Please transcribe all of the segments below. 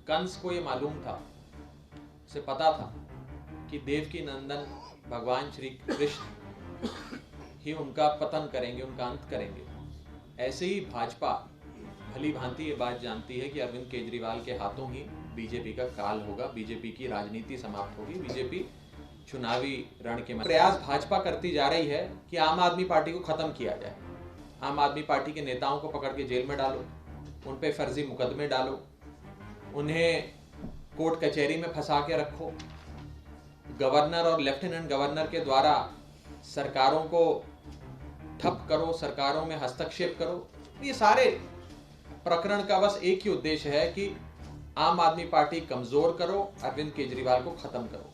कंस को ये मालूम था, उसे पता था कि देवकी नंदन भगवान श्री कृष्ण ही उनका पतन करेंगे, उनका अंत करेंगे। ऐसे ही भाजपा भली भांति ये बात जानती है कि अरविंद केजरीवाल के हाथों ही बीजेपी का काल होगा, बीजेपी की राजनीति समाप्त होगी, बीजेपी चुनावी रण के प्रयास भाजपा करती जा रही है कि आम आदमी पार्टी को खत्म किया जाए। आम आदमी पार्टी के नेताओं को पकड़ के जेल में डालो, उन पे फर्जी मुकदमे डालो, उन्हें कोर्ट कचहरी में फंसा के रखो, गवर्नर और लेफ्टिनेंट गवर्नर के द्वारा सरकारों को ठप करो, सरकारों में हस्तक्षेप करो। ये सारे प्रकरण का बस एक ही उद्देश्य है कि आम आदमी पार्टी कमजोर करो, अरविंद केजरीवाल को खत्म करो।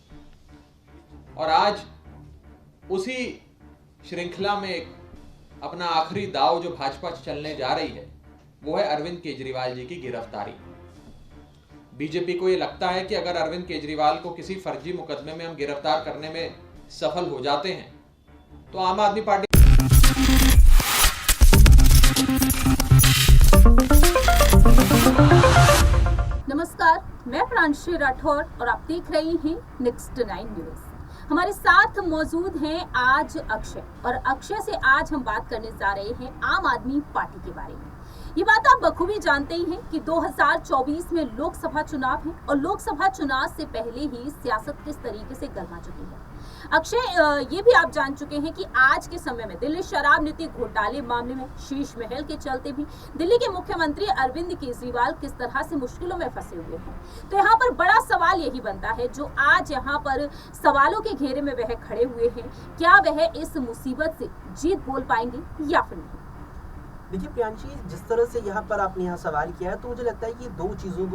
और आज उसी श्रृंखला में अपना आखिरी दाव जो भाजपा चलने जा रही है वो है अरविंद केजरीवाल जी की गिरफ्तारी। बीजेपी को ये लगता है कि अगर अरविंद केजरीवाल को किसी फर्जी मुकदमे में हम गिरफ्तार करने में सफल हो जाते हैं तो आम आदमी पार्टी नमस्कार, मैं प्रांशी राठौर और आप देख रही हैं नेक्स्ट 9 न्यूज। हमारे साथ मौजूद हैं आज अक्षय, और अक्षय से आज हम बात करने जा रहे हैं आम आदमी पार्टी के बारे में। ये बात आप बखूबी जानते ही हैं कि 2024 में लोकसभा चुनाव है और लोकसभा चुनाव से पहले ही सियासत किस तरीके से गर्मा चुकी है। अक्षय, ये भी आप जान चुके हैं कि आज के समय में दिल्ली शराब नीति घोटाले मामले में शीश महल के चलते भी दिल्ली के मुख्यमंत्री अरविंद केजरीवाल किस तरह से मुश्किलों में फंसे हुए हैं। तो यहाँ पर बड़ा सवाल यही बनता है, जो आज यहाँ पर सवालों के घेरे में वह खड़े हुए हैं, क्या वह इस मुसीबत से जीत बोल पाएंगे या फिर नहीं। देखिए प्रियांशी, जिस तरह से यहाँ पर आपने यहाँ सवाल किया है तो मुझे लगता है कि दो चीज़ों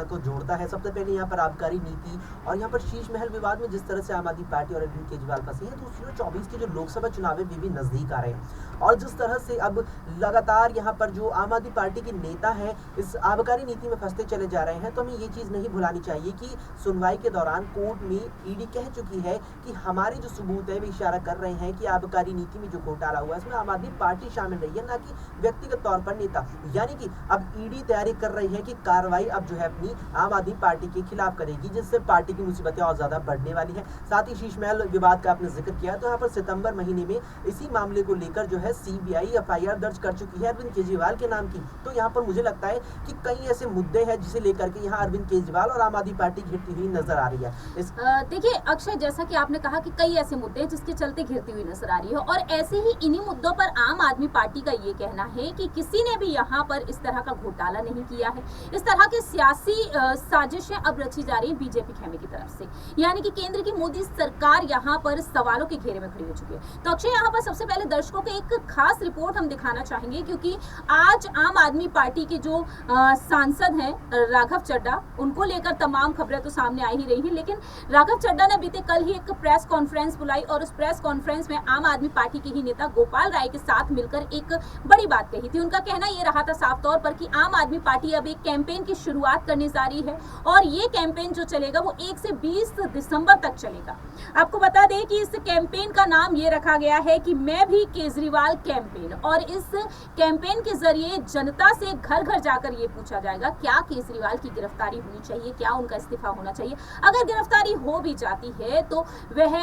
को जोड़ता है। सबसे पहले यहाँ पर आबकारी नीति और यहाँ पर शीश महल विवाद में जिस तरह से आम आदमी पार्टी और अरविंद केजरीवाल फंसे हैं, 2024 के जो लोकसभा चुनाव है वे भी नजदीक आ रहे हैं। और जिस तरह से अब लगातार यहाँ पर जो आम आदमी पार्टी के नेता हैं इस आबकारी नीति में फंसते चले जा रहे हैं, तो हमें ये चीज़ नहीं भुलानी चाहिए कि सुनवाई के दौरान कोर्ट में ईडी कह चुकी है कि हमारे जो सबूत है वे इशारा कर रहे हैं कि आबकारी नीति में जो घोटाला हुआ है इसमें आम आदमी पार्टी शामिल रही है, ना कि व्यक्तिगत तौर पर नेता। यानी कि अब ईडी तैयारी कर रही है कि कार्रवाई अब जो है अपनी आम आदमी पार्टी के खिलाफ करेगी, जिससे पार्टी की मुसीबतें और ज्यादा बढ़ने वाली है। साथ ही शीश महल विवाद का आपने जिक्र किया, तो यहाँ पर सितंबर महीने में इसी मामले को लेकर जो है सीबीआई एफआईआर दर्ज कर चुकी है अरविंद केजरीवाल के नाम की। तो यहाँ पर मुझे लगता है कि कई ऐसे मुद्दे हैं जिसे लेकर के यहाँ अरविंद केजरीवाल और आम आदमी पार्टी घिरती हुई नजर आ रही है। देखिए अक्षय, जैसा कि आपने कहा कि कई ऐसे मुद्दे हैं जिसके चलते घिरती हुई नजर आ रही है, और ऐसे ही इन्हीं मुद्दों पर आम आदमी पार्टी का ये कहना है कि किसी ने भी यहाँ पर इस तरह का घोटाला नहीं किया है। इस तरह की सियासी साजिशें अब रची जा रही है बीजेपी खेमे की तरफ से, यानी कि केंद्र की मोदी सरकार यहाँ पर सवालों के घेरे में खड़ी हो चुकी है। तो अक्षय, यहाँ पर सबसे पहले दर्शकों को एक खास रिपोर्ट हम दिखाना चाहेंगे, क्योंकि आज आम आदमी पार्टी के जो सांसद हैं राघव चड्ढा, उनको लेकर तमाम खबरें तो सामने आ ही रही है, लेकिन राघव चड्ढा ने बीते कल ही एक प्रेस कॉन्फ्रेंस बुलाई और उस प्रेस कॉन्फ्रेंस में आम आदमी पार्टी के ही नेता गोपाल राय के साथ मिलकर एक बड़ी बात कही थी। उनका कहना ये रहा था साफ तौर पर कि आम आदमी पार्टी अब एक कैंपेन की शुरुआत करने जा रही है, और ये कैंपेन जो चलेगा वो 1 से 20 दिसंबर तक चलेगा। आपको बता दें कि इस कैंपेन का नाम ये रखा गया है कि मैं भी केजरीवाल कैंपेन, और इस कैंपेन के जरिए जनता से घर घर जाकर ये पूछा जाएगा क्या केजरीवाल की गिरफ्तारी होनी चाहिए, क्या उनका इस्तीफा होना चाहिए। अगर गिरफ्तारी हो भी जाती है तो वह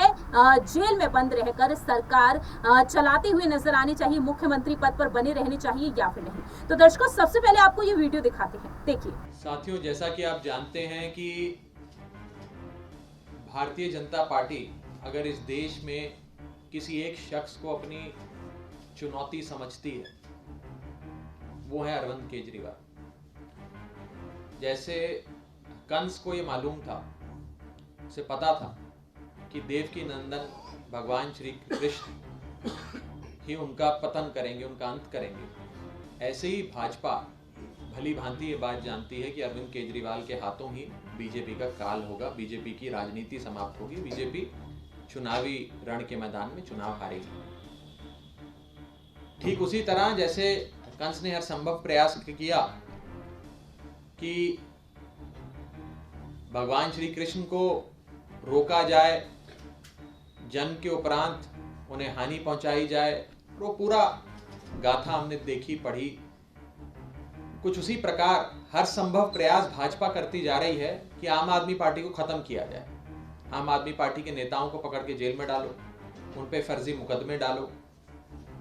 जेल में बंद रहकर सरकार चलाते हुए नजर आनी चाहिए, मुख्यमंत्री पद पर बने रहने चाहिए या फिर नहीं। तो दर्शकों, सबसे पहले आपको ये वीडियो दिखाते हैं, देखिए। साथियों, जैसा कि आप जानते हैं कि भारतीय जनता पार्टी अगर इस देश में किसी एक शख्स को अपनी चुनौती समझती है वो है अरविंद केजरीवाल। जैसे कंस को ये मालूम था, उसे पता था कि देवकी नंदन भगवान श्री कृष्ण ही उनका पतन करेंगे, उनका अंत करेंगे। ऐसे ही भाजपा भली भांति ये बात जानती है कि अरविंद केजरीवाल के हाथों ही बीजेपी का काल होगा, बीजेपी की राजनीति समाप्त होगी, बीजेपी चुनावी रण के मैदान में चुनाव हारेगी। ठीक उसी तरह जैसे कंस ने हर संभव प्रयास किया कि भगवान श्री कृष्ण को रोका जाए, जन्म के उपरांत उन्हें हानि पहुंचाई जाए, वो पूरा गाथा हमने देखी पढ़ी। कुछ उसी प्रकार हर संभव प्रयास भाजपा करती जा रही है कि आम आदमी पार्टी को खत्म किया जाए। आम आदमी पार्टी के नेताओं को पकड़ के जेल में डालो, उन पे फर्जी मुकदमे डालो,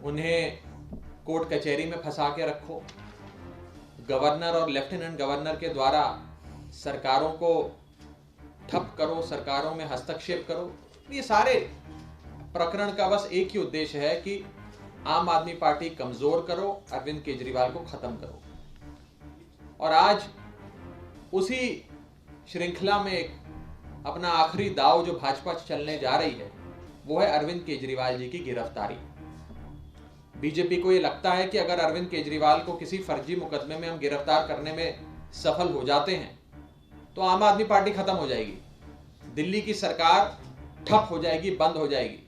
उन्हें कोर्ट कचहरी में फंसा के रखो, गवर्नर और लेफ्टिनेंट गवर्नर के द्वारा सरकारों को ठप करो, सरकारों में हस्तक्षेप करो। ये सारे प्रकरण का बस एक ही उद्देश्य है कि आम आदमी पार्टी कमजोर करो, अरविंद केजरीवाल को खत्म करो। और आज उसी श्रृंखला में एक अपना आखिरी दाव जो भाजपा चलने जा रही है वो है अरविंद केजरीवाल जी की गिरफ्तारी। बीजेपी को ये लगता है कि अगर अरविंद केजरीवाल को किसी फर्जी मुकदमे में हम गिरफ्तार करने में सफल हो जाते हैं तो आम आदमी पार्टी खत्म हो जाएगी, दिल्ली की सरकार ठप हो जाएगी, बंद हो जाएगी।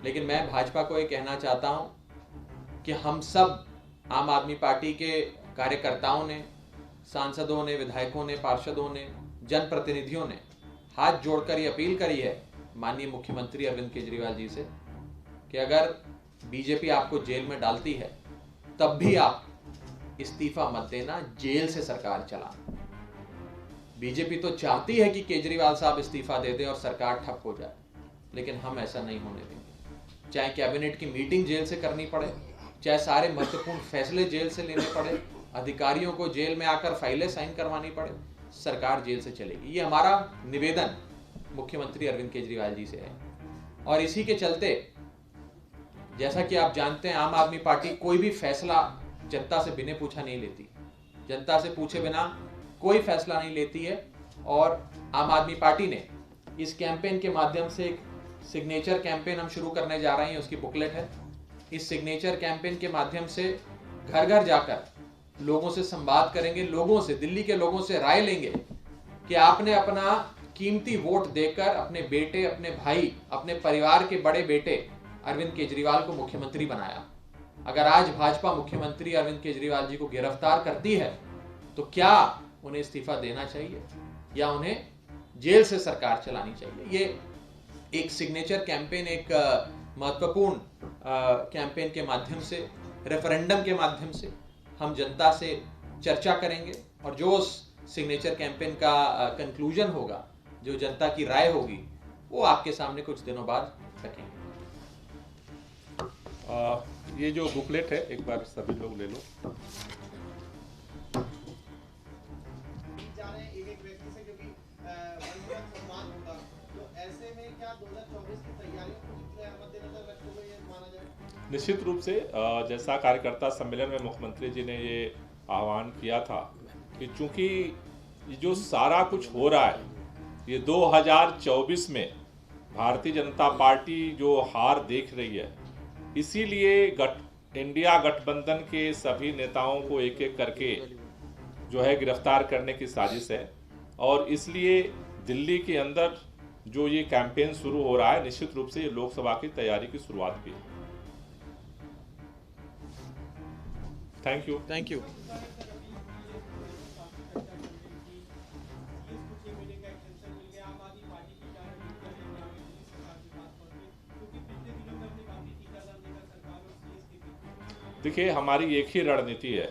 लेकिन मैं भाजपा को ये कहना चाहता हूं कि हम सब आम आदमी पार्टी के कार्यकर्ताओं ने, सांसदों ने, विधायकों ने, पार्षदों ने, जनप्रतिनिधियों ने हाथ जोड़कर ये अपील करी है माननीय मुख्यमंत्री अरविंद केजरीवाल जी से कि अगर बीजेपी आपको जेल में डालती है तब भी आप इस्तीफा मत देना, जेल से सरकार चलाना। बीजेपी तो चाहती है कि केजरीवाल साहब इस्तीफा दे दें और सरकार ठप हो जाए, लेकिन हम ऐसा नहीं होने देंगे। चाहे कैबिनेट की मीटिंग जेल से करनी पड़े, चाहे सारे महत्वपूर्ण फैसले जेल से लेने पड़े, अधिकारियों को जेल में आकर फाइलें साइन करवानी पड़े, सरकार जेल से चलेगी। ये हमारा निवेदन मुख्यमंत्री अरविंद केजरीवाल जी से है। और इसी के चलते जैसा कि आप जानते हैं, आम आदमी पार्टी कोई भी फैसला जनता से बिना पूछा नहीं लेती, जनता से पूछे बिना कोई फैसला नहीं लेती है। और आम आदमी पार्टी ने इस कैंपेन के माध्यम से एक सिग्नेचर कैंपेन हम शुरू करने जा रहे हैं, उसकी बुकलेट है। इस सिग्नेचर कैंपेन के माध्यम से घर घर जाकर लोगों से संवाद करेंगे, लोगों से, दिल्ली के लोगों से राय लेंगे कि आपने अपना कीमती वोट देकर अपने बेटे, अपने भाई, अपने परिवार के बड़े बेटे अरविंद केजरीवाल को मुख्यमंत्री बनाया। अगर आज भाजपा मुख्यमंत्री अरविंद केजरीवाल जी को गिरफ्तार करती है तो क्या उन्हें इस्तीफा देना चाहिए या उन्हें जेल से सरकार चलानी चाहिए? ये एक सिग्नेचर कैंपेन, एक महत्वपूर्ण कैंपेन के माध्यम से, रेफरेंडम के माध्यम से हम जनता से चर्चा करेंगे और जो उस सिग्नेचर कैंपेन का कंक्लूजन होगा, जो जनता की राय होगी, वो आपके सामने कुछ दिनों बाद रखेंगे। ये जो बुकलेट है एक बार सभी लोग ले लो। एक व्यक्ति से क्योंकि सम्मान होगा, तो ऐसे में क्या 2024 की तैयारियों को मद्देनजर रखते हुए ये माना जाए? निश्चित रूप से जैसा कार्यकर्ता सम्मेलन में मुख्यमंत्री जी ने ये आह्वान किया था कि चूंकि जो सारा कुछ हो रहा है ये 2024 में भारतीय जनता पार्टी जो हार देख रही है, इसीलिए इंडिया गठबंधन के सभी नेताओं को एक एक करके जो है गिरफ्तार करने की साजिश है। और इसलिए दिल्ली के अंदर जो ये कैंपेन शुरू हो रहा है, निश्चित रूप से ये लोकसभा की तैयारी की शुरुआत भी है। Thank you. Thank you. देखिए, हमारी एक ही रणनीति है,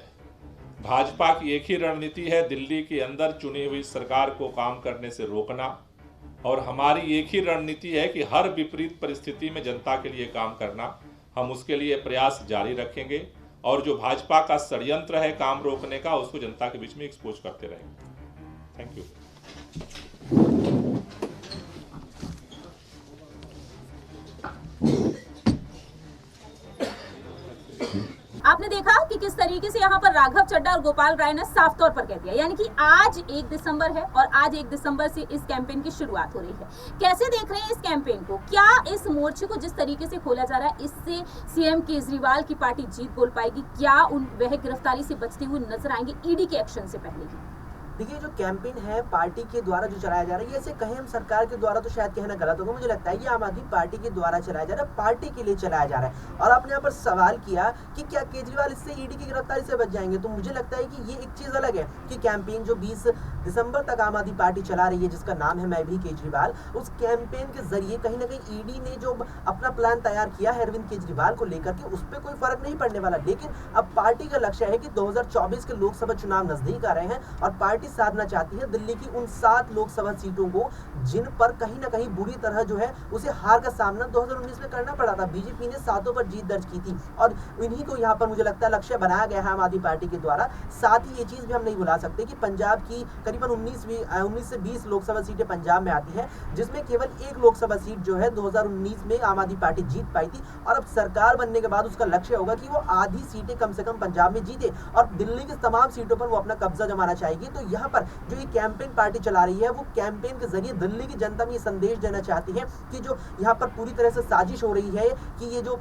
भाजपा की एक ही रणनीति है, दिल्ली के अंदर चुनी हुई सरकार को काम करने से रोकना। और हमारी एक ही रणनीति है कि हर विपरीत परिस्थिति में जनता के लिए काम करना। हम उसके लिए प्रयास जारी रखेंगे और जो भाजपा का षड्यंत्र है काम रोकने का, उसको जनता के बीच में एक्सपोज करते रहेंगे। Thank you. आपने देखा कि किस तरीके से यहाँ पर राघव चड्ढा और गोपाल राय ने साफ तौर पर कह दिया, यानी कि आज 1 दिसंबर है और आज 1 दिसंबर से इस कैंपेन की शुरुआत हो रही है। कैसे देख रहे हैं इस कैंपेन को? क्या इस मोर्चे को जिस तरीके से खोला जा रहा है, इससे सीएम केजरीवाल की पार्टी जीत बोल पाएगी? क्या वह गिरफ्तारी से बचते हुए नजर आएंगे ईडी के एक्शन से पहले ही? देखिए जो कैंपेन है पार्टी के द्वारा जो चलाया जा रहा है, ये ऐसे कहें हम सरकार के द्वारा तो शायद कहना गलत होगा, मुझे लगता है ये आम आदमी पार्टी के द्वारा चलाया जा रहा है, पार्टी के लिए चलाया जा रहा है। और आपने यहाँ पर सवाल किया कि क्या केजरीवाल इससे ईडी की गिरफ्तारी से बच जाएंगे, तो मुझे लगता है कि ये एक चीज अलग है कि कैंपेन जो 20 दिसंबर तक आम आदमी पार्टी चला रही है, जिसका नाम है मैं भी केजरीवाल, उस कैंपेन के जरिए कहीं ना कहीं ईडी ने जो अपना प्लान तैयार किया है अरविंद केजरीवाल को लेकर के, उस पर कोई फर्क नहीं पड़ने वाला। लेकिन अब पार्टी का लक्ष्य है कि 2024 के लोकसभा चुनाव नजदीक आ रहे हैं और पार्टी साधना चाहती है दिल्ली की उन 7 लोकसभा सीटों को जिन पर कहीं ना कहीं बुरी तरह जो है उसे हार का सामना 2019 में करना पड़ा था। बीजेपी ने 7 पर जीत दर्ज की थी और इन्हीं को यहाँ पर मुझे लगता है लक्ष्य बनाया गया है आम आदमी पार्टी के द्वारा। साथ ही ये चीज भी हम नहीं भुला सकते कि पंजाब की करीबन 19 से 20 लोकसभा सीटें पंजाब में आती है, जिसमें केवल एक लोकसभा सीट जो है 2019 में आम आदमी पार्टी जीत पाई थी और अब सरकार बनने के बाद उसका लक्ष्य होगा कि वो आधी सीटें कम से कम पंजाब में जीते और दिल्ली की तमाम सीटों पर वो अपना कब्जा जमाना चाहेगी। तो यहाँ पर जो ये कैंपेन पार्टी चला रही है वो कैंपेन के जरिए दिल्ली की जनता में ये संदेश देना चाहती है कि जो यहाँ पर पूरी तरह से साजिश हो रही है कि ये जो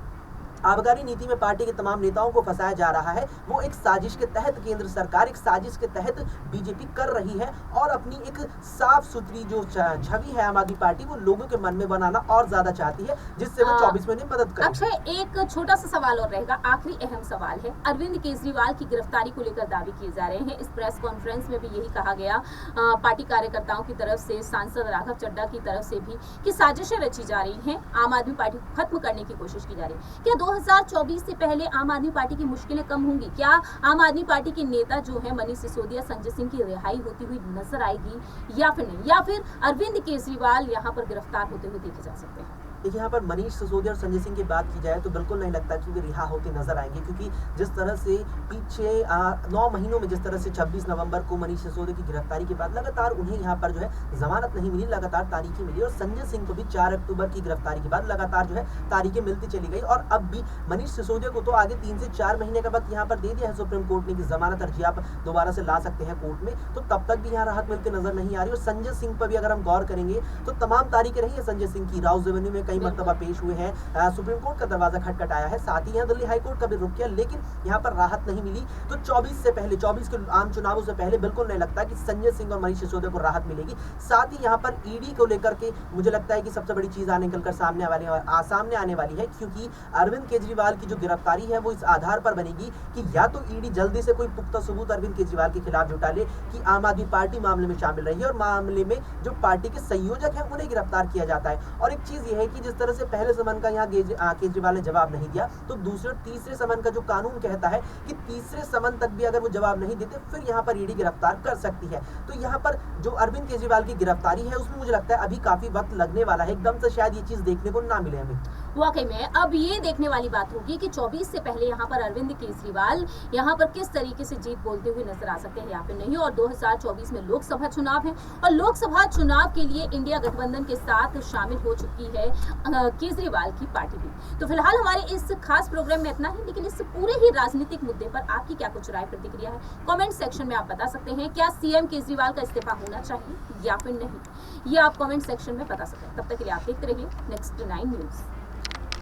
आबकारी नीति में पार्टी के तमाम नेताओं को फंसाया जा रहा है, वो एक साजिश के तहत केंद्र सरकार एक साजिश के तहत बीजेपी कर रही है और अपनी एक साफ सुथरी जो छवि है आम आदमी पार्टी वो लोगों के मन में बनाना और ज्यादा चाहती है, जिससे वो 24 में मदद करे। अक्षय, एक छोटा सा सवाल और रहेगा, आखिरी अहम सवाल है। अरविंद केजरीवाल की गिरफ्तारी को लेकर दावे किए जा रहे हैं। इस प्रेस कॉन्फ्रेंस में भी यही कहा गया पार्टी कार्यकर्ताओं की तरफ से, सांसद राघव चड्ढा की तरफ से भी, कि साजिशें रची जा रही हैं, आम आदमी पार्टी को खत्म करने की कोशिश की जा रही है। क्या 2024 से पहले आम आदमी पार्टी की मुश्किलें कम होंगी? क्या आम आदमी पार्टी के नेता जो है मनीष सिसोदिया, संजय सिंह की रिहाई होती हुई नजर आएगी या फिर नहीं, या फिर अरविंद केजरीवाल यहाँ पर गिरफ्तार होते हुए देखे जा सकते हैं? देखिए यहाँ पर मनीष सिसोदिया और संजय सिंह की बात की जाए तो बिल्कुल नहीं लगता कि वे रिहा होते नजर आएंगे, क्योंकि जिस तरह से पीछे 9 महीनों में जिस तरह से 26 नवंबर को मनीष सिसोदिया की गिरफ्तारी के बाद लगातार उन्हें यहाँ पर जो है जमानत नहीं मिली, लगातार तारीखें मिली और संजय सिंह को भी 4 अक्टूबर की गिरफ्तारी के बाद लगातार जो है तारीखें मिलती चली गई और अब भी मनीष सिसोदिया को तो आगे 3 से 4 महीने का वक्त यहाँ पर दे दिया है सुप्रीम कोर्ट ने कि जमानत अर्जी आप दोबारा से ला सकते हैं कोर्ट में, तो तब तक भी यहाँ राहत मिलती नजर नहीं आ रही। और संजय सिंह पर भी अगर हम गौर करेंगे तो तमाम तारीखें रही है संजय सिंह की, राउस रेवेन्यू में कई मरतबा पेश हुए हैं, सुप्रीम कोर्ट का दरवाजा खटखटाया है, साथ ही यहाँ दिल्ली हाई कोर्ट का भी रुक किया, लेकिन यहाँ पर राहत नहीं मिली। तो 24 से पहले, 24 के आम चुनावों से पहले बिल्कुल नहीं लगता कि संजय सिंह और मनीष सिसोदिया को राहत मिलेगी। साथ ही यहाँ पर ईडी को लेकर के मुझे लगता है कि सबसे बड़ी चीज निकलकर सामने आने वाली है, क्योंकि अरविंद केजरीवाल की जो गिरफ्तारी है वो इस आधार पर बनेगी कि या तो ईडी जल्दी से कोई पुख्ता सबूत अरविंद केजरीवाल के खिलाफ जुटा ले कि आम आदमी पार्टी मामले में शामिल रही है और मामले में जो पार्टी के संयोजक है उन्हें गिरफ्तार किया जाता है। और एक चीज ये है कि जिस तरह से पहले समन का यहाँ केजरीवाल ने जवाब नहीं दिया, तो दूसरे और तीसरे समन का जो कानून कहता है कि तीसरे समन तक भी अगर वो जवाब नहीं देते फिर यहाँ पर ईडी गिरफ्तार कर सकती है। तो यहाँ पर जो अरविंद केजरीवाल की गिरफ्तारी है उसमें मुझे लगता है अभी काफी वक्त लगने वाला है, एकदम से शायद ये चीज देखने को ना मिले हमें। वाकई में अब ये देखने वाली बात होगी कि 24 से पहले यहाँ पर अरविंद केजरीवाल यहाँ पर किस तरीके से जीत बोलते हुए नजर आ सकते हैं या फिर नहीं। और 2024 में लोकसभा चुनाव है और लोकसभा चुनाव के लिए इंडिया गठबंधन के साथ शामिल हो चुकी है केजरीवाल की पार्टी भी। तो फिलहाल हमारे इस खास प्रोग्राम में इतना ही, लेकिन इस पूरे ही राजनीतिक मुद्दे पर आपकी क्या कुछ राय प्रतिक्रिया है कमेंट सेक्शन में आप बता सकते हैं। क्या सीएम केजरीवाल का इस्तीफा होना चाहिए या फिर नहीं, ये आप कमेंट सेक्शन में बता सकते हैं। तब तक के लिए आप देखते रहिए नेक्स्ट 9 न्यूज।